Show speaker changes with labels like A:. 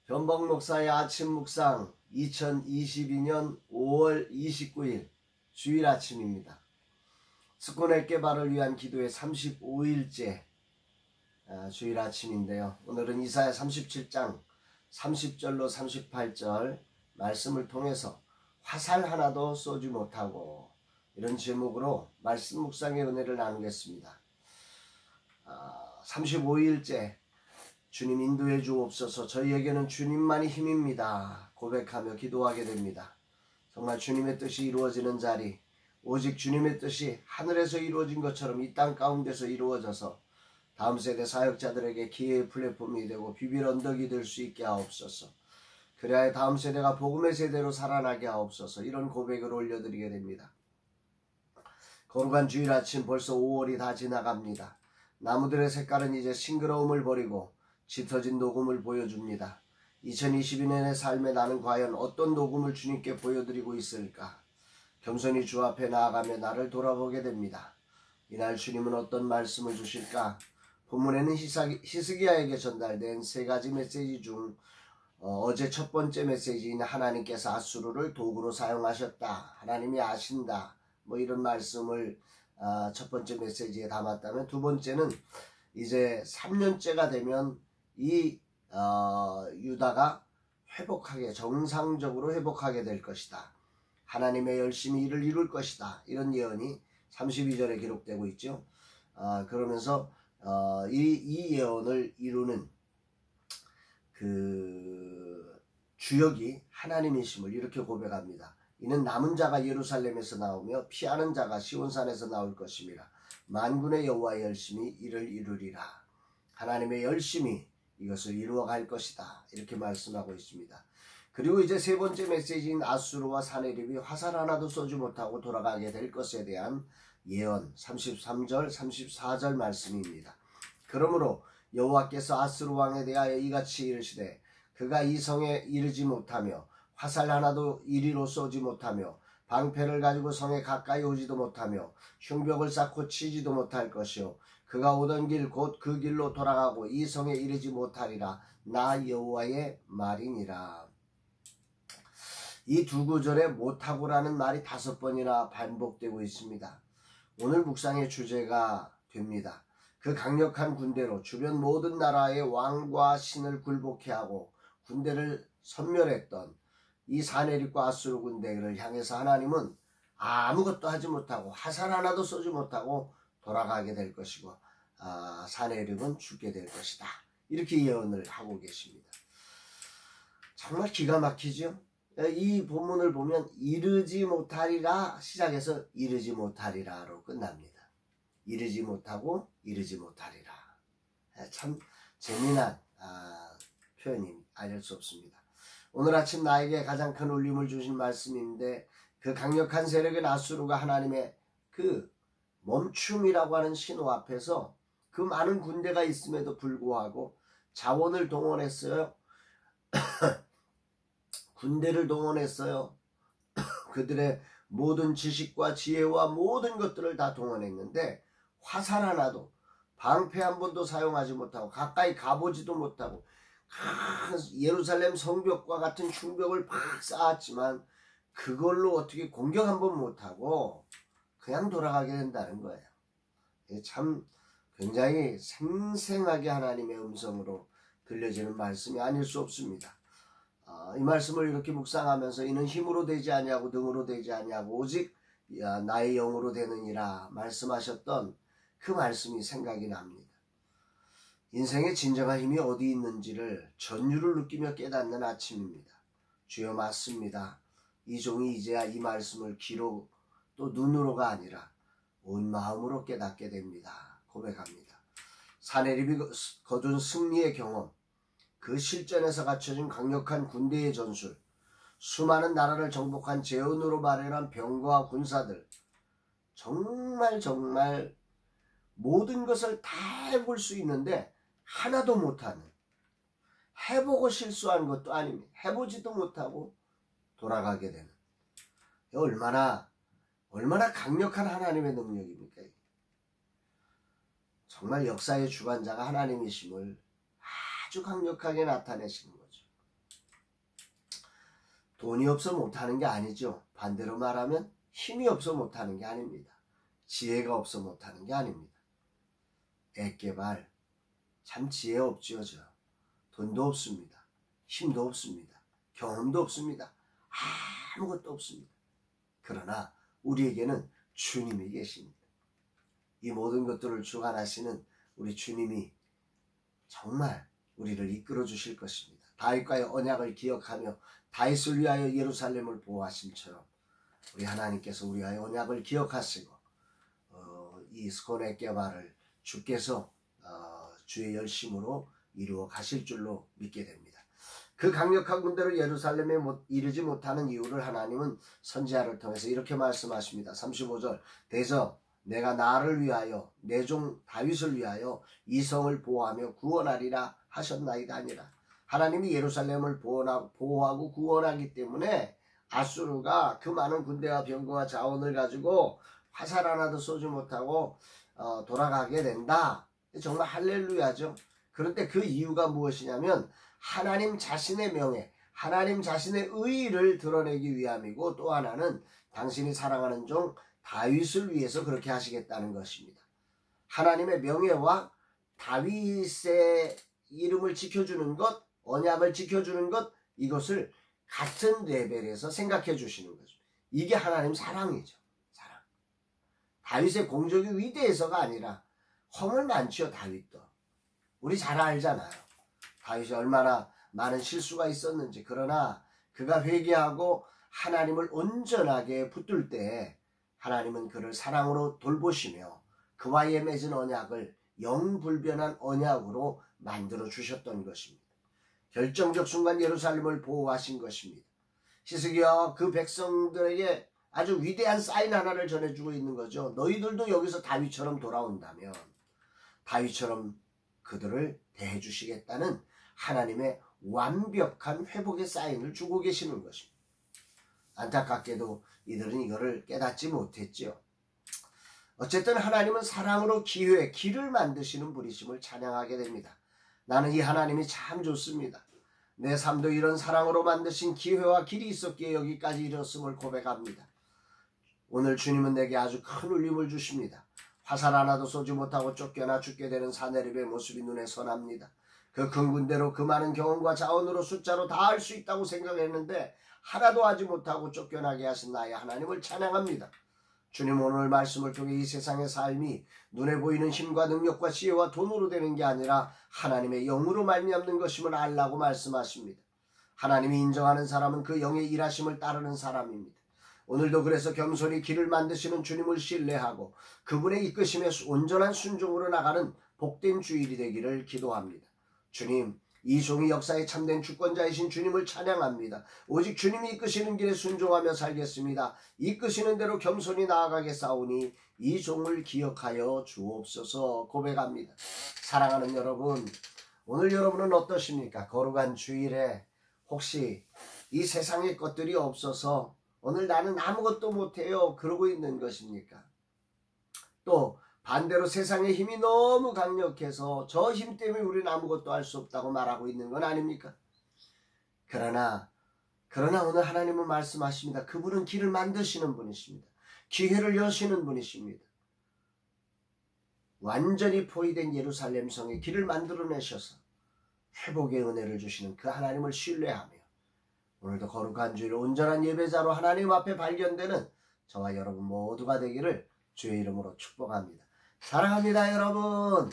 A: 변복 목사의 아침 묵상 2022년 5월 29일 주일 아침입니다. 스코넬 개발을 위한 기도의 35일째 주일 아침인데요. 오늘은 이사야 37장 30절로 38절 말씀을 통해서 화살 하나도 쏘지 못하고 이런 제목으로 말씀 묵상의 은혜를 나누겠습니다. 35일째 주님 인도해 주옵소서. 저희에게는 주님만이 힘입니다. 고백하며 기도하게 됩니다. 정말 주님의 뜻이 이루어지는 자리, 오직 주님의 뜻이 하늘에서 이루어진 것처럼 이 땅 가운데서 이루어져서 다음 세대 사역자들에게 기회의 플랫폼이 되고 비빌 언덕이 될 수 있게 하옵소서. 그래야 다음 세대가 복음의 세대로 살아나게 하옵소서. 이런 고백을 올려드리게 됩니다. 거룩한 주일 아침 벌써 5월이 다 지나갑니다. 나무들의 색깔은 이제 싱그러움을 버리고 짙어진 녹음을 보여줍니다. 2022년의 삶에 나는 과연 어떤 녹음을 주님께 보여드리고 있을까? 겸손히 주 앞에 나아가며 나를 돌아보게 됩니다. 이날 주님은 어떤 말씀을 주실까? 본문에는 히스기야에게 전달된 세 가지 메시지 중 어제 첫 번째 메시지인 하나님께서 아수르를 도구로 사용하셨다. 하나님이 아신다. 이런 말씀을 첫 번째 메시지에 담았다면, 두 번째는 이제 3년째가 되면 이 유다가 회복하게, 정상적으로 회복하게 될 것이다. 하나님의 열심히 일을 이룰 것이다. 이런 예언이 32절에 기록되고 있죠. 그러면서 이 예언을 이루는 그 주역이 하나님이심을 이렇게 고백합니다. 이는 남은 자가 예루살렘에서 나오며 피하는 자가 시온산에서 나올 것임이라. 만군의 여호와의 열심히 이를 이루리라. 하나님의 열심히 이것을 이루어갈 것이다. 이렇게 말씀하고 있습니다. 그리고 이제 세 번째 메시지인 아수르와 사네립이 화살 하나도 쏘지 못하고 돌아가게 될 것에 대한 예언 33절 34절 말씀입니다. 그러므로 여호와께서 아수르 왕에 대하여 이같이 이르시되 그가 이 성에 이르지 못하며 화살 하나도 이리로 쏘지 못하며 방패를 가지고 성에 가까이 오지도 못하며 흉벽을 쌓고 치지도 못할 것이요 그가 오던 길 곧 그 길로 돌아가고 이 성에 이르지 못하리라. 나 여호와의 말이니라. 이 두 구절에 못하고라는 말이 5번이나 반복되고 있습니다. 오늘 묵상의 주제가 됩니다. 그 강력한 군대로 주변 모든 나라의 왕과 신을 굴복해 하고 군대를 섬멸했던 이 사네립과 아수르 군대를 향해서 하나님은 아무것도 하지 못하고 화살 하나도 쏘지 못하고 돌아가게 될 것이고 사네립은 죽게 될 것이다. 이렇게 예언을 하고 계십니다. 정말 기가 막히죠. 이 본문을 보면 이르지 못하리라 시작해서 이르지 못하리라로 끝납니다. 이르지 못하고 이르지 못하리라. 참 재미난 표현이 아닐 수 없습니다. 오늘 아침 나에게 가장 큰 울림을 주신 말씀인데, 그 강력한 세력인 아수르가 하나님의 그 멈춤이라고 하는 신호 앞에서 그 많은 군대가 있음에도 불구하고 자원을 동원했어요. 군대를 동원했어요. 그들의 모든 지식과 지혜와 모든 것들을 다 동원했는데 화살 하나도, 방패 한 번도 사용하지 못하고 가까이 가보지도 못하고 예루살렘 성벽과 같은 흉벽을 팍 쌓았지만 그걸로 어떻게 공격 한 번 못하고 그냥 돌아가게 된다는 거예요. 참 굉장히 생생하게 하나님의 음성으로 들려지는 말씀이 아닐 수 없습니다. 이 말씀을 이렇게 묵상하면서 이는 힘으로 되지 아니하고 능으로 되지 아니하고 오직 나의 영으로 되느니라 말씀하셨던 그 말씀이 생각이 납니다. 인생의 진정한 힘이 어디 있는지를 전율을 느끼며 깨닫는 아침입니다. 주여 맞습니다. 이 종이 이제야 이 말씀을 귀로 또 눈으로가 아니라 온 마음으로 깨닫게 됩니다. 고백합니다. 사네립이 거둔 승리의 경험, 그 실전에서 갖춰진 강력한 군대의 전술, 수많은 나라를 정복한 재언으로 마련한 병거와 군사들, 정말 모든 것을 다 해볼 수 있는데 하나도 못하는, 해보고 실수한 것도 아닙니다. 해보지도 못하고 돌아가게 되는, 얼마나 강력한 하나님의 능력입니까? 정말 역사의 주관자가 하나님이심을 아주 강력하게 나타내시는 거죠. 돈이 없어 못하는 게 아니죠. 반대로 말하면 힘이 없어 못하는 게 아닙니다. 지혜가 없어 못하는 게 아닙니다. 애깨발 참 지혜 없지요. 저 돈도 없습니다. 힘도 없습니다. 경험도 없습니다. 아무것도 없습니다. 그러나 우리에게는 주님이 계십니다. 이 모든 것들을 주관하시는 우리 주님이 정말 우리를 이끌어 주실 것입니다. 다윗과의 언약을 기억하며 다윗을 위하여 예루살렘을 보호하심처럼 우리 하나님께서 우리와의 언약을 기억하시고 이 스콘 애깨발을 주께서 주의 열심으로 이루어 가실 줄로 믿게 됩니다. 그 강력한 군대로 예루살렘에 이르지 못하는 이유를 하나님은 선지자를 통해서 이렇게 말씀하십니다. 35절 대저 내가 나를 위하여 내 종 다윗을 위하여 이 성을 보호하며 구원하리라 하셨나이다 아니라. 하나님이 예루살렘을 보호하고 구원하기 때문에 아수르가 그 많은 군대와 병거와 자원을 가지고 화살 하나도 쏘지 못하고 돌아가게 된다. 정말 할렐루야죠. 그런데 그 이유가 무엇이냐면 하나님 자신의 명예, 하나님 자신의 의의를 드러내기 위함이고, 또 하나는 당신이 사랑하는 종 다윗을 위해서 그렇게 하시겠다는 것입니다. 하나님의 명예와 다윗의 이름을 지켜주는 것, 언약을 지켜주는 것, 이것을 같은 레벨에서 생각해 주시는 거죠. 이게 하나님 사랑이죠. 사랑. 다윗의 공적이 위대해서가 아니라 허물 많지요. 다윗도 우리 잘 알잖아요. 다윗이 얼마나 많은 실수가 있었는지. 그러나 그가 회개하고 하나님을 온전하게 붙들 때 하나님은 그를 사랑으로 돌보시며 그와의 맺은 언약을 영불변한 언약으로 만들어 주셨던 것입니다. 결정적 순간 예루살렘을 보호하신 것입니다. 히스기야와 그 백성들에게 아주 위대한 사인 하나를 전해주고 있는 거죠. 너희들도 여기서 다윗처럼 돌아온다면 다윗처럼 그들을 대해주시겠다는 하나님의 완벽한 회복의 사인을 주고 계시는 것입니다. 안타깝게도 이들은 이거를 깨닫지 못했죠. 어쨌든 하나님은 사랑으로 길을 만드시는 분이심을 찬양하게 됩니다. 나는 이 하나님이 참 좋습니다. 내 삶도 이런 사랑으로 만드신 기회와 길이 있었기에 여기까지 이뤘음을 고백합니다. 오늘 주님은 내게 아주 큰 울림을 주십니다. 화살 하나도 쏘지 못하고 쫓겨나 죽게 되는 사내립의 모습이 눈에 선합니다. 그 큰 군대로 그 많은 경험과 자원으로 숫자로 다 할 수 있다고 생각했는데 하나도 하지 못하고 쫓겨나게 하신 나의 하나님을 찬양합니다. 주님 오늘 말씀을 통해 이 세상의 삶이 눈에 보이는 힘과 능력과 지혜와 돈으로 되는 게 아니라 하나님의 영으로 말미암는 것임을 알라고 말씀하십니다. 하나님이 인정하는 사람은 그 영의 일하심을 따르는 사람입니다. 오늘도 그래서 겸손히 길을 만드시는 주님을 신뢰하고 그분의 이끄심에 온전한 순종으로 나가는 복된 주일이 되기를 기도합니다. 주님, 이 종이 역사의 참된 주권자이신 주님을 찬양합니다. 오직 주님이 이끄시는 길에 순종하며 살겠습니다. 이끄시는 대로 겸손히 나아가겠사오니 이 종을 기억하여 주옵소서 고백합니다. 사랑하는 여러분, 오늘 여러분은 어떠십니까? 거룩한 주일에 혹시 이 세상의 것들이 없어서 오늘 나는 아무것도 못해요 그러고 있는 것입니까? 또 반대로 세상의 힘이 너무 강력해서 저 힘 때문에 우리는 아무것도 할 수 없다고 말하고 있는 건 아닙니까? 그러나 오늘 하나님은 말씀하십니다. 그분은 길을 만드시는 분이십니다. 기회를 여시는 분이십니다. 완전히 포위된 예루살렘 성에 길을 만들어내셔서 회복의 은혜를 주시는 그 하나님을 신뢰하며 오늘도 거룩한 주일 온전한 예배자로 하나님 앞에 발견되는 저와 여러분 모두가 되기를 주의 이름으로 축복합니다. 사랑합니다 여러분.